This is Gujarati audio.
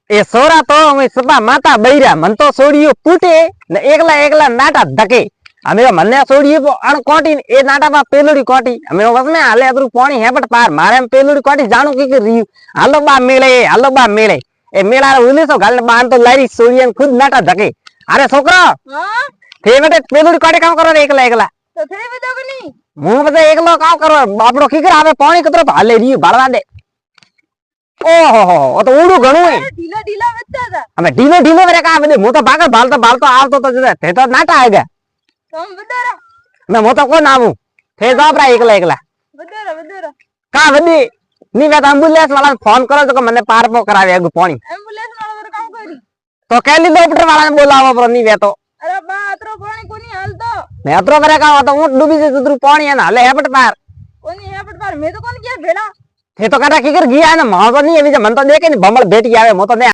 એ સોરા તો અમે સપા માતા બૈરા મન તો સોડીયો પૂટે ને એકલા એકલા નાટા ધકે અમે મને સોડીયો અણ કોટી એ નાટામાં પેલુડી કોટી અમે વસમે હાલે અદરું પાણી હેબટ પાર મારે પેલુડી કોટી જાણું કે રહ્યું હાલો બા મેળે એ મેળા ઉલી તો ગાલ બાન તો લારી સોડીયા ખુદ નાટા ધકે અરે છોકરો હા તે બેટે પેલુડી કોટી કામ કરો એકલા એકલા તો થઈ બધો કે નહીં હું બધા એકલો કામ કરો આપણો કીકર આવે પાણી કતરો હાલે રહ્યું બાળવા દે ઓહો તો ઉડું ઘણું હે ઢીલા ઢીલા વધતા હતા અમે ઢીલો ઢીલો રે કા બધે હું તો ભાગલ ભાલતો આવતો તો જતા તે તો નાટા આવ્યા તમ બદરા મેં હું તો કોણ આવું તે જાપરા એકલા એકલા બદરા કા વધી ની વાત એમ્બ્યુલન્સ વાળાને ફોન કરો તો કે મને પાર પો કરાવે આગુ પાણી એમ્બ્યુલન્સ વાળા વર કામ કરી તો કેલી ડોક્ટર વાળાને બોલાવો પર ની વેતો અરે બા અતરો પાણી કોની હાલતો મે અતરો કરે કા તો હું ડૂબી જઈ તું પાણી એને હાલે હેપટ પાર કોની હેપટ પાર મે તો કોની કે ભેળા તે તો કાટા કીકર ગયા ને મા તો ની એવી છે મન તો દેખે ને ભમળ ભેટી આવે મો તો ને